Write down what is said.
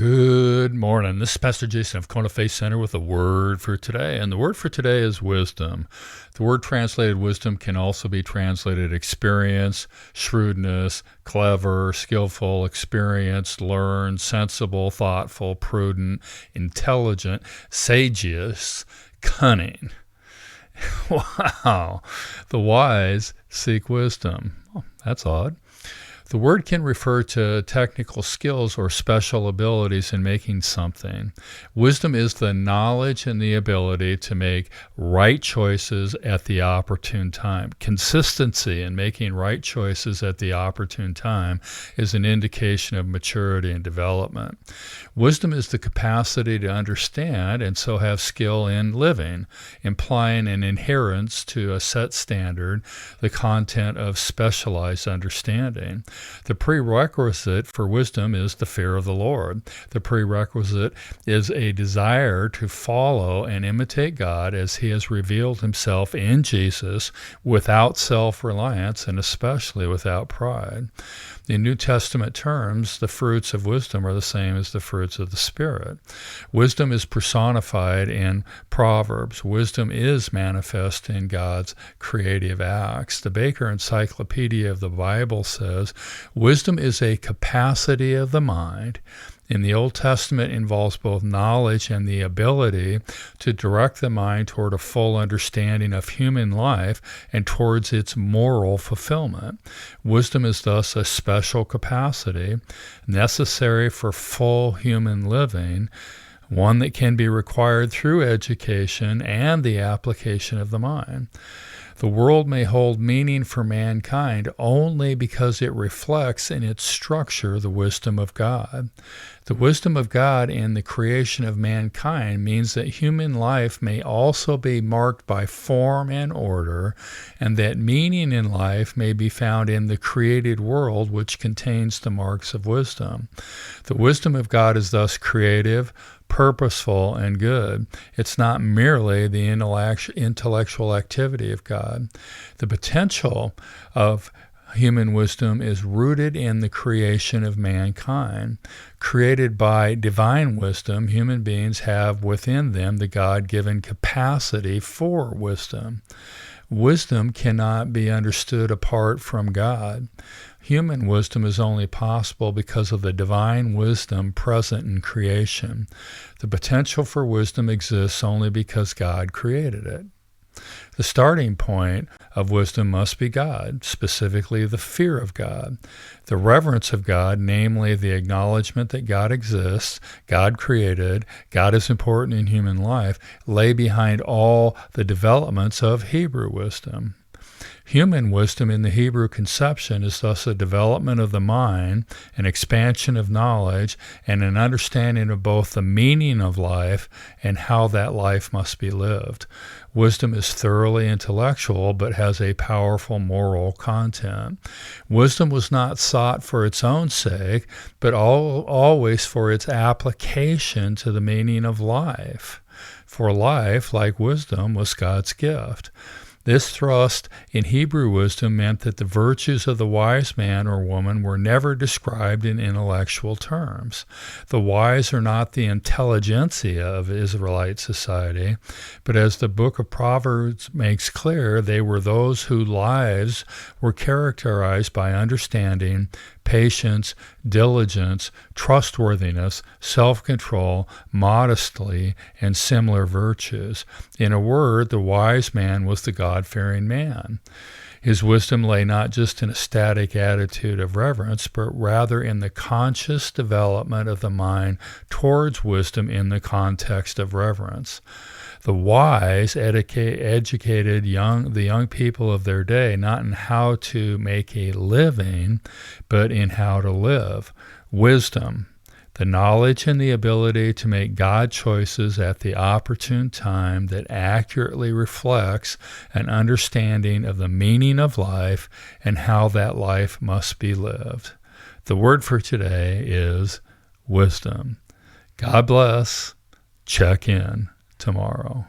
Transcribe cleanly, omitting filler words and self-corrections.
Good morning. This is Pastor Jason of Kona Faith Center with a word for today. And the word for today is wisdom. The word translated wisdom can also be translated experience, shrewdness, clever, skillful, experienced, learned, sensible, thoughtful, prudent, intelligent, sageous, cunning. Wow. The wise seek wisdom. Oh, that's odd. The word can refer to technical skills or special abilities in making something. Wisdom is the knowledge and the ability to make right choices at the opportune time. Consistency in making right choices at the opportune time is an indication of maturity and development. Wisdom is the capacity to understand and so have skill in living, implying an adherence to a set standard, the content of specialized understanding. The prerequisite for wisdom is the fear of the Lord. The prerequisite is a desire to follow and imitate God as he has revealed himself in Jesus without self-reliance and especially without pride. In New Testament terms, the fruits of wisdom are the same as the fruits of the Spirit. Wisdom is personified in Proverbs. Wisdom is manifest in God's creative acts. The Baker Encyclopedia of the Bible says, wisdom is a capacity of the mind. In the Old Testament involves both knowledge and the ability to direct the mind toward a full understanding of human life and towards its moral fulfillment. Wisdom is thus a special capacity necessary for full human living, one that can be required through education and the application of the mind. The world may hold meaning for mankind only because it reflects in its structure the wisdom of God. The wisdom of God in the creation of mankind means that human life may also be marked by form and order, and that meaning in life may be found in the created world which contains the marks of wisdom. The wisdom of God is thus creative, purposeful, and good. It's not merely the intellectual activity of God. The potential of human wisdom is rooted in the creation of mankind. Created by divine wisdom, human beings have within them the God-given capacity for wisdom. Wisdom cannot be understood apart from God. Human wisdom is only possible because of the divine wisdom present in creation. The potential for wisdom exists only because God created it. The starting point of wisdom must be God, specifically the fear of God. The reverence of God, namely the acknowledgement that God exists, God created, God is important in human life, lay behind all the developments of Hebrew wisdom. Human wisdom in the Hebrew conception is thus a development of the mind, an expansion of knowledge, and an understanding of both the meaning of life and how that life must be lived. Wisdom is thoroughly intellectual, but has a powerful moral content. Wisdom was not sought for its own sake, but always for its application to the meaning of life. For life, like wisdom, was God's gift. This thrust in Hebrew wisdom meant that the virtues of the wise man or woman were never described in intellectual terms. The wise are not the intelligentsia of Israelite society, but as the book of Proverbs makes clear, they were those whose lives were characterized by understanding, patience, diligence, trustworthiness, self-control, modesty, and similar virtues. In a word, the wise man was the God-fearing man. His wisdom lay not just in a static attitude of reverence, but rather in the conscious development of the mind towards wisdom in the context of reverence. The wise educated the young people of their day not in how to make a living, but in how to live. Wisdom, the knowledge and the ability to make God choices at the opportune time that accurately reflects an understanding of the meaning of life and how that life must be lived. The word for today is wisdom. God bless. Check in tomorrow.